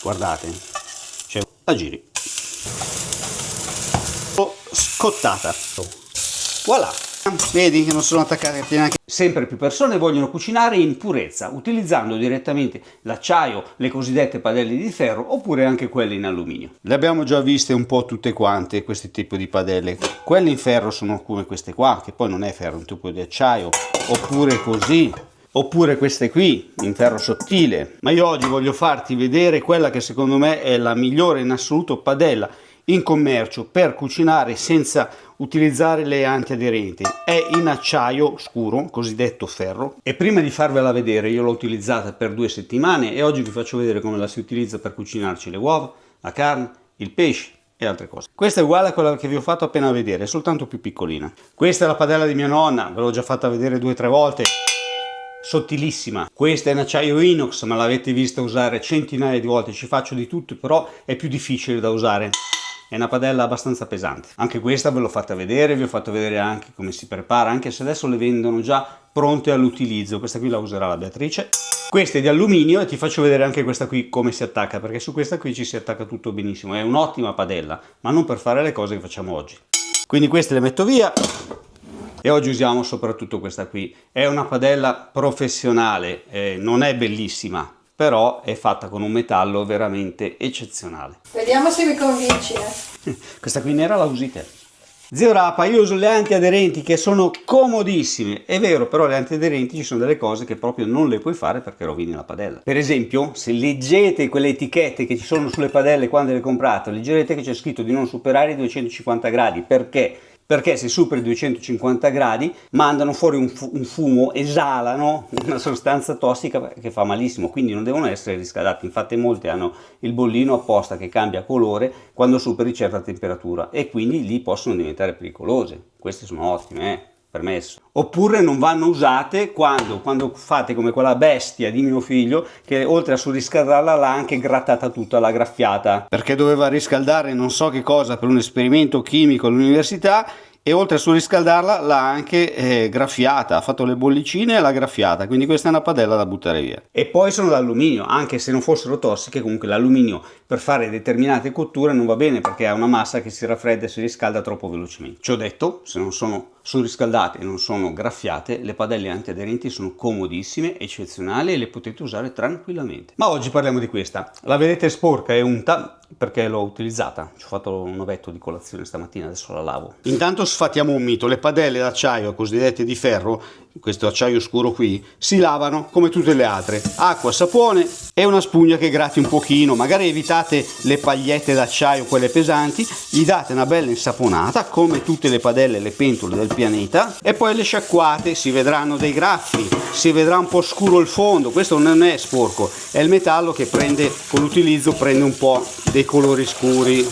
guardate, cioè la giri, scottata, voilà, vedi che non sono attaccate neanche. Sempre più persone vogliono cucinare in purezza utilizzando direttamente l'acciaio, le cosiddette padelle di ferro, oppure anche quelle in alluminio. Le abbiamo già viste un po' tutte quante questi tipi di padelle. Quelle in ferro sono come queste qua, che poi non è ferro, è un tipo di acciaio, oppure così, oppure queste qui in ferro sottile. Ma io oggi voglio farti vedere quella che secondo me è la migliore in assoluto padella in commercio per cucinare senza utilizzare le antiaderenti. È in acciaio scuro, cosiddetto ferro, e prima di farvela vedere io l'ho utilizzata per 2 settimane e oggi vi faccio vedere come la si utilizza per cucinarci le uova, la carne, il pesce e altre cose. Questa è uguale a quella che vi ho fatto appena vedere, è soltanto più piccolina. Questa è la padella di mia nonna, ve l'ho già fatta vedere 2 o 3 volte. Sottilissima. Questa è in acciaio inox, ma l'avete vista usare centinaia di volte, ci faccio di tutto, però è più difficile da usare. È una padella abbastanza pesante. Anche questa ve l'ho fatta vedere, vi ho fatto vedere anche come si prepara, anche se adesso le vendono già pronte all'utilizzo. Questa qui la userà la Beatrice. Questa è di alluminio e ti faccio vedere anche questa qui come si attacca, perché su questa qui ci si attacca tutto benissimo. È un'ottima padella, ma non per fare le cose che facciamo oggi. Quindi queste le metto via. E oggi usiamo soprattutto questa qui. È una padella professionale, non è bellissima, però è fatta con un metallo veramente eccezionale. Vediamo se mi convinci. Questa qui nera la usi te. Zio Rapa, io uso le antiaderenti che sono comodissime. È vero, però le antiaderenti ci sono delle cose che proprio non le puoi fare perché rovini la padella. Per esempio, se leggete quelle etichette che ci sono sulle padelle quando le comprate, leggerete che c'è scritto di non superare i 250 gradi. Perché? Perché se superi 250 gradi mandano fuori un fumo, esalano una sostanza tossica che fa malissimo, quindi non devono essere riscaldati. Infatti molte hanno il bollino apposta che cambia colore quando superi certa temperatura e quindi lì possono diventare pericolose. Queste sono ottime, permesso. Oppure non vanno usate quando fate come quella bestia di mio figlio che oltre a surriscaldarla l'ha anche grattata tutta, l'ha graffiata perché doveva riscaldare non so che cosa per un esperimento chimico all'università e oltre a surriscaldarla l'ha anche graffiata, ha fatto le bollicine e l'ha graffiata, quindi questa è una padella da buttare via. E poi sono d'alluminio, anche se non fossero tossiche, comunque l'alluminio per fare determinate cotture non va bene perché ha una massa che si raffredda e si riscalda troppo velocemente. Ci ho detto, se non sono surriscaldate e non sono graffiate, le padelle antiaderenti sono comodissime, eccezionali e le potete usare tranquillamente. Ma oggi parliamo di questa. La vedete sporca e unta perché l'ho utilizzata, ci ho fatto un ovetto di colazione stamattina, adesso la lavo. Intanto sfatiamo un mito: le padelle d'acciaio cosiddette di ferro, questo acciaio scuro qui, si lavano come tutte le altre, acqua, sapone e una spugna che gratti un pochino, magari evitate le pagliette d'acciaio, quelle pesanti, gli date una bella insaponata come tutte le padelle e le pentole del pianeta e poi le sciacquate, si vedranno dei graffi, si vedrà un po' scuro il fondo, questo non è sporco, è il metallo che prende con l'utilizzo, prende un po' dei colori scuri.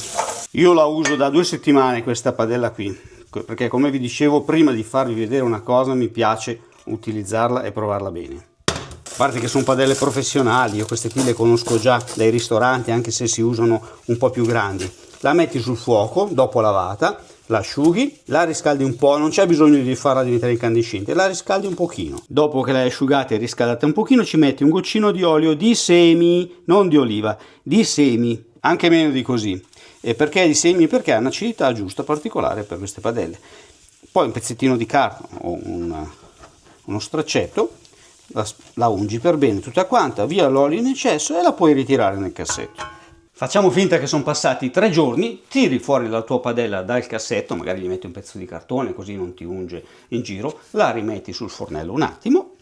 Io la uso da 2 settimane questa padella qui, perché come vi dicevo prima di farvi vedere una cosa mi piace utilizzarla e provarla bene. A parte che sono padelle professionali, io queste qui le conosco già dai ristoranti anche se si usano un po' più grandi. La metti sul fuoco dopo lavata, la asciughi, la riscaldi un po', non c'è bisogno di farla diventare incandescente, la riscaldi un pochino. Dopo che l'hai asciugata e riscaldata un pochino ci metti un goccino di olio di semi, non di oliva, di semi, anche meno di così. E perché di semi? Perché ha un'acidità giusta particolare per queste padelle. Poi un pezzettino di carne o uno straccetto, la ungi per bene tutta quanta, via l'olio in eccesso e la puoi ritirare nel cassetto. Facciamo finta che sono passati 3 giorni, tiri fuori la tua padella dal cassetto, magari gli metti un pezzo di cartone così non ti unge in giro, la rimetti sul fornello un attimo,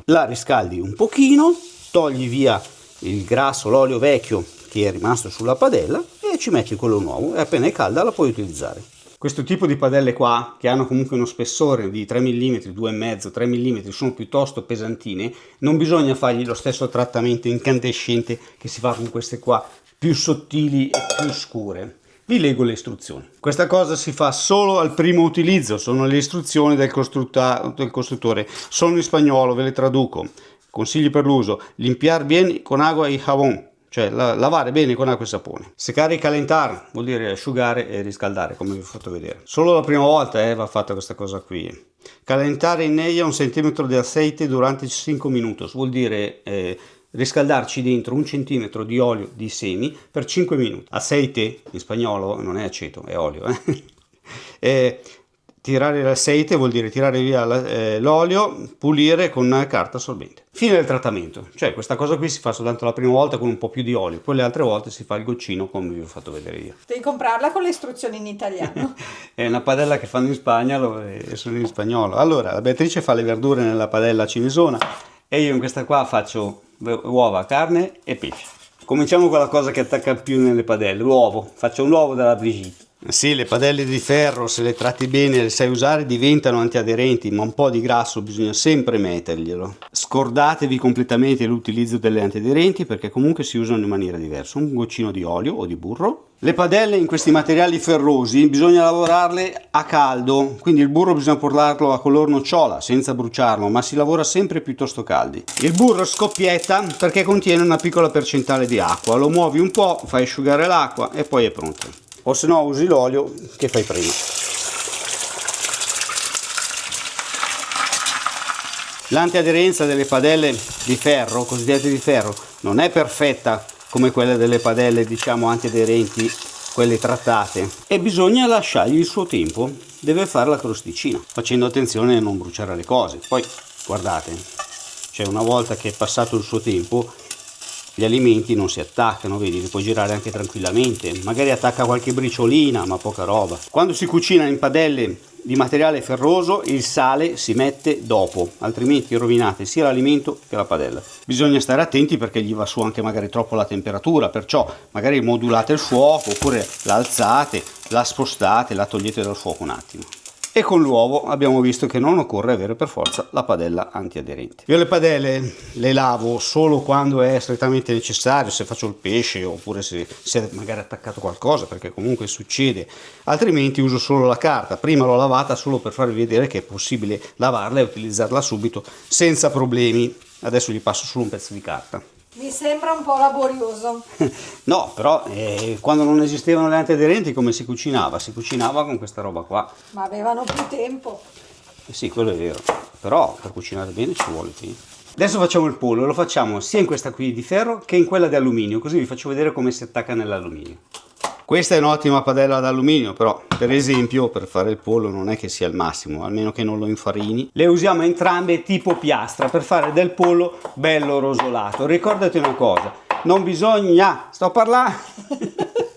la riscaldi un pochino, togli via il grasso, l'olio vecchio che è rimasto sulla padella e ci metti quello nuovo e appena è calda la puoi utilizzare. Questo tipo di padelle qua, che hanno comunque uno spessore di 3 mm, 2,5, 3 mm, sono piuttosto pesantine, non bisogna fargli lo stesso trattamento incandescente che si fa con queste qua, più sottili e più scure. Vi leggo le istruzioni. Questa cosa si fa solo al primo utilizzo, sono le istruzioni del costruttore, sono in spagnolo, ve le traduco. Consigli per l'uso: limpiar bien con agua y jabón, cioè lavare bene con acqua e sapone. Secare e calentar vuol dire asciugare e riscaldare, come vi ho fatto vedere. Solo la prima volta va fatta questa cosa qui. Calentare in ella 1 centimetro di aceite durante 5 minuti, vuol dire riscaldarci dentro 1 centimetro di olio di semi per 5 minuti. Aceite, in spagnolo non è aceto, è olio. Tirare l'aceite vuol dire tirare via l'olio, pulire con una carta assorbente. Fine del trattamento, cioè questa cosa qui si fa soltanto la prima volta con un po' più di olio, poi le altre volte si fa il goccino come vi ho fatto vedere io. Devi comprarla con le istruzioni in italiano. È una padella che fanno in Spagna e sono in spagnolo. Allora, la Beatrice fa le verdure nella padella cinesona e io in questa qua faccio uova, carne e pesce. Cominciamo con la cosa che attacca più nelle padelle, l'uovo. Faccio un uovo dalla Brigitte. Sì, le padelle di ferro, se le tratti bene e le sai usare, diventano antiaderenti, ma un po' di grasso bisogna sempre metterglielo. Scordatevi completamente l'utilizzo delle antiaderenti perché comunque si usano in maniera diversa. Un goccino di olio o di burro. Le padelle in questi materiali ferrosi bisogna lavorarle a caldo, quindi il burro bisogna portarlo a color nocciola senza bruciarlo, ma si lavora sempre piuttosto caldi. Il burro scoppietta perché contiene una piccola percentuale di acqua, lo muovi un po', fai asciugare l'acqua e poi è pronto. O se no usi l'olio che fai prima. L'antiaderenza delle padelle di ferro, cosiddette di ferro, non è perfetta come quella delle padelle diciamo antiaderenti, quelle trattate, e bisogna lasciargli il suo tempo, deve fare la crosticina, facendo attenzione a non bruciare le cose. Poi guardate, cioè una volta che è passato il suo tempo gli alimenti non si attaccano, vedi, li puoi girare anche tranquillamente, magari attacca qualche briciolina ma poca roba. Quando si cucina in padelle di materiale ferroso il sale si mette dopo, altrimenti rovinate sia l'alimento che la padella. Bisogna stare attenti perché gli va su anche magari troppo la temperatura, perciò magari modulate il fuoco oppure la alzate, la spostate, la togliete dal fuoco un attimo. E con l'uovo abbiamo visto che non occorre avere per forza la padella antiaderente. Io le padelle le lavo solo quando è strettamente necessario, se faccio il pesce oppure se è magari attaccato qualcosa, perché comunque succede, altrimenti uso solo la carta. Prima l'ho lavata solo per farvi vedere che è possibile lavarla e utilizzarla subito senza problemi. Adesso gli passo solo un pezzo di carta. Mi sembra un po' laborioso. No, però quando non esistevano le antiaderenti come si cucinava? Si cucinava con questa roba qua. Ma avevano più tempo. Sì, quello è vero, però per cucinare bene ci vuole tempo. Adesso facciamo il pollo, lo facciamo sia in questa qui di ferro che in quella di alluminio, così vi faccio vedere come si attacca nell'alluminio. Questa è un'ottima padella d'alluminio, però per esempio per fare il pollo non è che sia il massimo, almeno che non lo infarini. Le usiamo entrambe tipo piastra per fare del pollo bello rosolato. Ricordati una cosa, non bisogna,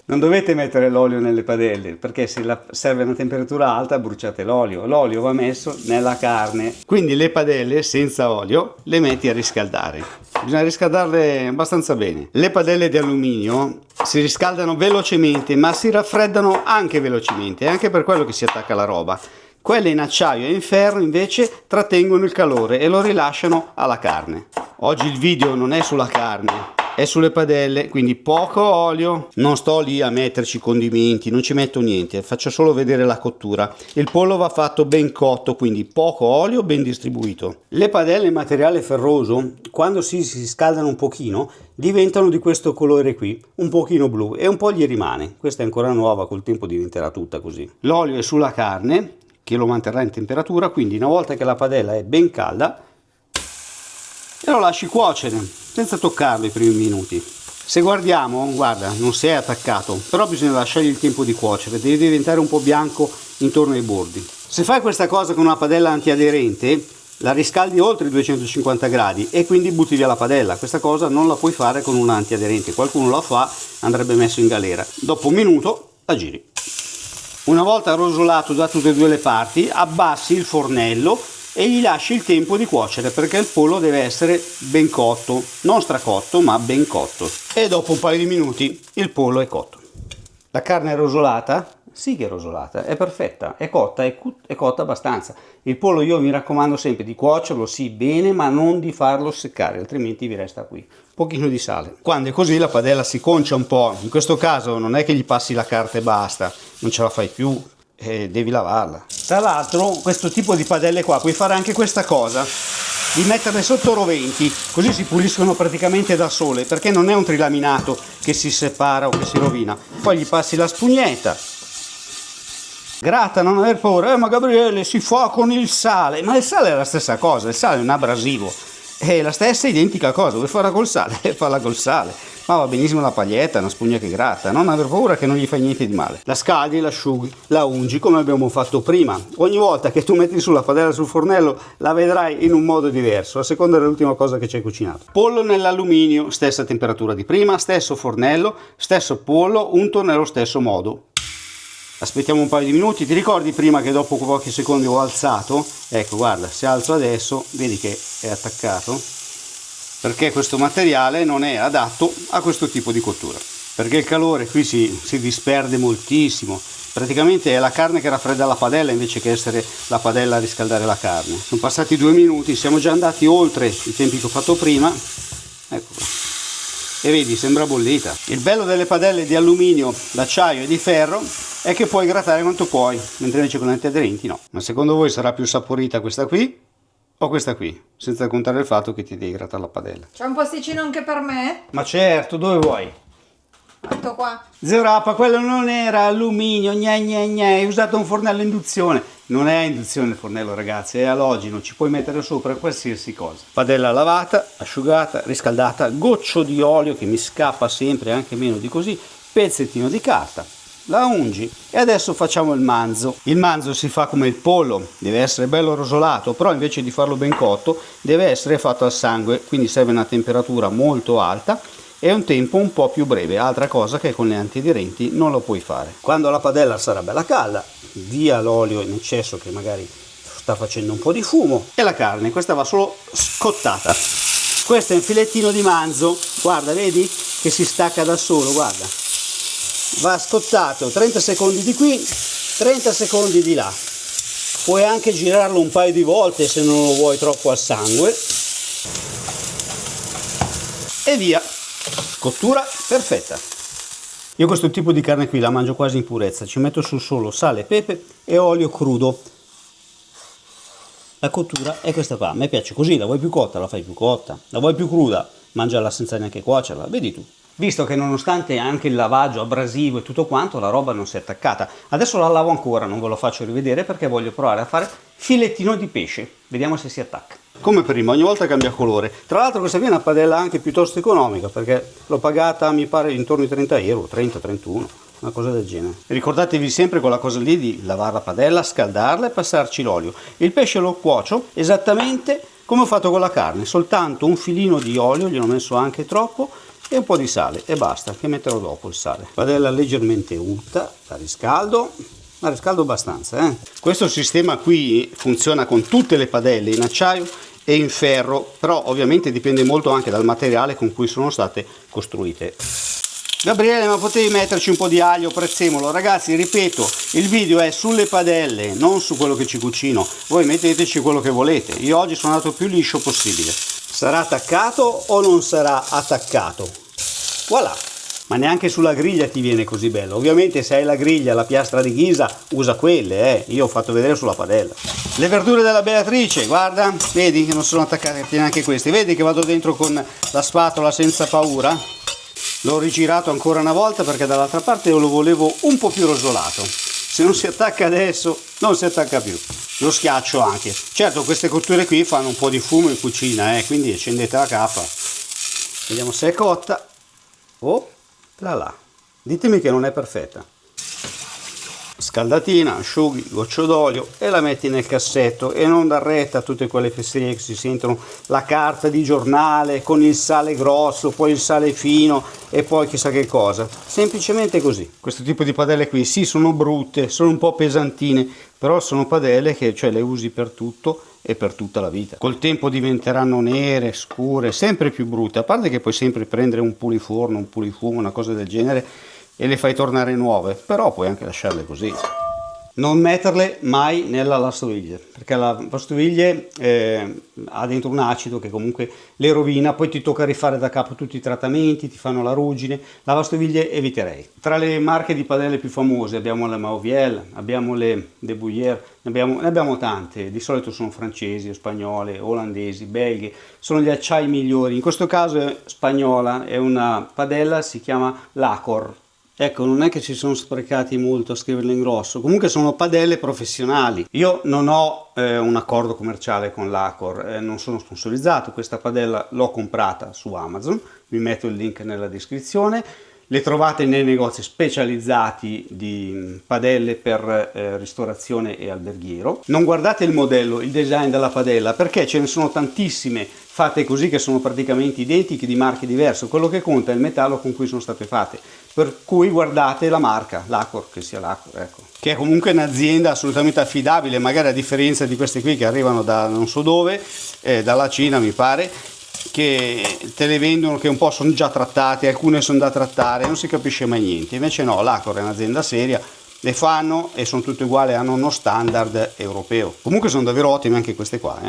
non dovete mettere l'olio nelle padelle, perché se serve una temperatura alta bruciate l'olio. L'olio va messo nella carne. Quindi le padelle senza olio le metti a riscaldare. Bisogna riscaldarle abbastanza bene. Le padelle di alluminio si riscaldano velocemente, ma si raffreddano anche velocemente, è anche per quello che si attacca la roba. Quelle in acciaio e in ferro invece trattengono il calore e lo rilasciano alla carne. Oggi il video non è sulla carne, è sulle padelle, quindi poco olio, non sto lì a metterci condimenti, non ci metto niente, faccio solo vedere la cottura. Il pollo va fatto ben cotto, quindi poco olio, ben distribuito. Le padelle in materiale ferroso, quando si scaldano un pochino, diventano di questo colore qui, un pochino blu, e un po' gli rimane. Questa è ancora nuova, col tempo diventerà tutta così. L'olio è sulla carne, che lo manterrà in temperatura, quindi una volta che la padella è ben calda, e lo lasci cuocere senza toccarlo i primi minuti. Se guardiamo, guarda, non si è attaccato, però bisogna lasciargli il tempo di cuocere, deve diventare un po' bianco intorno ai bordi. Se fai questa cosa con una padella antiaderente, la riscaldi oltre i 250 gradi e quindi butti via la padella. Questa cosa non la puoi fare con un antiaderente, qualcuno la fa, andrebbe messo in galera. Dopo un minuto la giri. Una volta rosolato da tutte e due le parti, abbassi il fornello e gli lasci il tempo di cuocere, perché il pollo deve essere ben cotto, non stracotto ma ben cotto, e dopo un paio di minuti il pollo è cotto. La carne è rosolata? Sì che è rosolata, è perfetta, è cotta, è cotta abbastanza. Il pollo io mi raccomando sempre di cuocerlo sì bene, ma non di farlo seccare, altrimenti vi resta qui un pochino di sale. Quando è così la padella si concia un po', in questo caso non è che gli passi la carta e basta, non ce la fai più, devi lavarla. Tra l'altro questo tipo di padelle qua puoi fare anche questa cosa, di metterle sotto roventi, così si puliscono praticamente da sole, perché non è un trilaminato che si separa o che si rovina. Poi gli passi la spugnetta, gratta, non aver paura, ma Gabriele si fa con il sale, ma il sale è la stessa cosa, il sale è un abrasivo, È la stessa identica cosa, vuoi farla col sale? Falla col sale. Ma va benissimo la paglietta, una spugna che gratta, non aver paura che non gli fai niente di male. La scaldi, la asciughi, la ungi come abbiamo fatto prima. Ogni volta che tu metti sulla padella sul fornello la vedrai in un modo diverso, a seconda dell'ultima cosa che ci hai cucinato. Pollo nell'alluminio, stessa temperatura di prima, stesso fornello, stesso pollo, unto nello stesso modo. Aspettiamo un paio di minuti. Ti ricordi prima che dopo pochi secondi ho alzato? Ecco, guarda, se alzo adesso vedi che è attaccato, perché questo materiale non è adatto a questo tipo di cottura, perché il calore qui si disperde moltissimo. Praticamente è la carne che raffredda la padella invece che essere la padella a riscaldare la carne. Sono passati 2 minuti, siamo già andati oltre i tempi che ho fatto prima. Ecco qua. E vedi, sembra bollita. Il bello delle padelle di alluminio, d'acciaio e di ferro è che puoi grattare quanto puoi, mentre invece con le antiaderenti no. Ma secondo voi sarà più saporita questa qui o questa qui? Senza contare il fatto che ti devi grattare la padella. C'è un posticino anche per me? Ma certo, dove vuoi? Tutto qua. Zio Rappa, quello non era alluminio, hai usato un fornello a induzione. Non è a induzione il fornello, ragazzi, è alogeno, ci puoi mettere sopra qualsiasi cosa. Padella lavata, asciugata, riscaldata, goccio di olio che mi scappa sempre, anche meno di così, pezzettino di carta, la ungi e adesso facciamo il manzo. Il manzo si fa come il pollo, deve essere bello rosolato, però invece di farlo ben cotto deve essere fatto al sangue, quindi serve una temperatura molto alta e un tempo un po' più breve, altra cosa che con le antiaderenti non lo puoi fare. Quando la padella sarà bella calda, via l'olio in eccesso che magari sta facendo un po' di fumo e la carne, questa va solo scottata. Questo è un filettino di manzo, guarda, vedi che si stacca da solo, guarda. Va scottato 30 secondi di qui, 30 secondi di là. Puoi anche girarlo un paio di volte se non lo vuoi troppo al sangue. E via. Cottura perfetta. Io questo tipo di carne qui la mangio quasi in purezza, ci metto su solo sale, pepe e olio crudo. La cottura è questa qua, a me piace così, la vuoi più cotta, la fai più cotta, la vuoi più cruda, mangiala senza neanche cuocerla, vedi tu. Visto che nonostante anche il lavaggio abrasivo e tutto quanto, la roba non si è attaccata. Adesso la lavo ancora, non ve lo faccio rivedere perché voglio provare a fare filettino di pesce, vediamo se si attacca. Come prima, ogni volta cambia colore. Tra l'altro questa qui è una padella anche piuttosto economica perché l'ho pagata mi pare intorno ai 30 euro, 30-31, una cosa del genere. Ricordatevi sempre quella cosa lì di lavare la padella, scaldarla e passarci l'olio. Il pesce lo cuocio esattamente come ho fatto con la carne, soltanto un filino di olio, gliene ho messo anche troppo, e un po' di sale e basta, che metterò dopo il sale. Padella leggermente unta, la riscaldo abbastanza. Questo sistema qui funziona con tutte le padelle in acciaio e in ferro, però ovviamente dipende molto anche dal materiale con cui sono state costruite. Gabriele, ma potevi metterci un po' di aglio, prezzemolo? Ragazzi, ripeto, il video è sulle padelle, non su quello che ci cucino. Voi metteteci quello che volete. Io oggi sono andato più liscio possibile. Sarà attaccato o non sarà attaccato? Voilà! Ma neanche sulla griglia ti viene così bello. Ovviamente se hai la griglia, la piastra di ghisa, usa quelle, Io ho fatto vedere sulla padella. Le verdure della Beatrice, guarda, vedi che non sono attaccate neanche queste. Vedi che vado dentro con la spatola senza paura? L'ho rigirato ancora una volta perché dall'altra parte io lo volevo un po' più rosolato. Se non si attacca adesso, non si attacca più. Lo schiaccio anche. Certo, queste cotture qui fanno un po' di fumo in cucina, quindi accendete la capa. Vediamo se è cotta. Oh, là. Ditemi che non è perfetta. Scaldatina, asciughi, goccio d'olio e la metti nel cassetto e non dar retta a tutte quelle fesserie che si sentono, la carta di giornale con il sale grosso, poi il sale fino e poi chissà che cosa. Semplicemente così. Questo tipo di padelle qui sì, sono brutte, sono un po' pesantine, però sono padelle che le usi per tutto e per tutta la vita. Col tempo diventeranno nere, scure, sempre più brutte, a parte che puoi sempre prendere un puliforno, un pulifumo, una cosa del genere e le fai tornare nuove, però puoi anche lasciarle così. Non metterle mai nella lavastoviglie, perché la lavastoviglie ha dentro un acido che comunque le rovina, poi ti tocca rifare da capo tutti i trattamenti, ti fanno la ruggine. Lavastoviglie eviterei. Tra le marche di padelle più famose abbiamo la Mauviel, abbiamo le De Bouillère, ne abbiamo tante, di solito sono francesi, spagnole, olandesi, belghe, sono gli acciai migliori. In questo caso è spagnola, è una padella, si chiama Lacor. Ecco, non è che ci sono sprecati molto a scriverle in grosso, comunque sono padelle professionali. Io non ho un accordo commerciale con l'Acor, non sono sponsorizzato, questa padella l'ho comprata su Amazon, vi metto il link nella descrizione. Le trovate nei negozi specializzati di padelle per ristorazione e alberghiero. Non guardate il modello, il design della padella, perché ce ne sono tantissime fatte così che sono praticamente identiche di marche diverse. Quello che conta è il metallo con cui sono state fatte. Per cui guardate la marca, l'Acor, che sia l'Acor, ecco. Che è comunque un'azienda assolutamente affidabile, magari a differenza di queste qui che arrivano da non so dove, dalla Cina mi pare, che te le vendono che un po' sono già trattate, alcune sono da trattare, non si capisce mai niente. Invece no, l'Acor è un'azienda seria, le fanno e sono tutte uguali, hanno uno standard europeo. Comunque sono davvero ottime anche queste qua.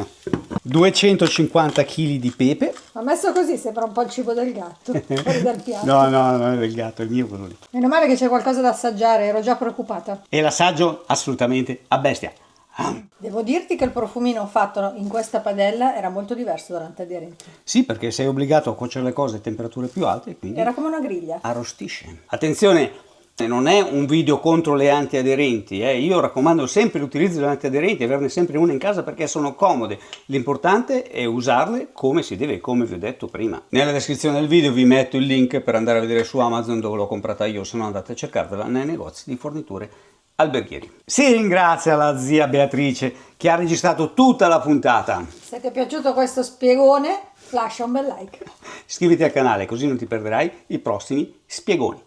250 kg di pepe. Ma messo così sembra un po' il cibo del gatto, fuori dal piatto. No, non è del gatto, è il mio quello lì. Meno male che c'è qualcosa da assaggiare, ero già preoccupata. E l'assaggio assolutamente a bestia. Devo dirti che il profumino fatto in questa padella era molto diverso dall'antiaderente. Sì, perché sei obbligato a cuocere le cose a temperature più alte, quindi Era come una griglia. arrostisce. Attenzione, non è un video contro le antiaderenti, io raccomando sempre l'utilizzo delle antiaderenti, averne sempre una in casa perché sono comode. L'importante è usarle come si deve, come vi ho detto prima. Nella descrizione del video vi metto il link per andare a vedere su Amazon dove l'ho comprata io, se no andate a cercarvela nei negozi di forniture alberghieri. Si ringrazia la zia Beatrice che ha registrato tutta la puntata. Se ti è piaciuto questo spiegone, lascia un bel like. Iscriviti al canale così non ti perderai i prossimi spiegoni.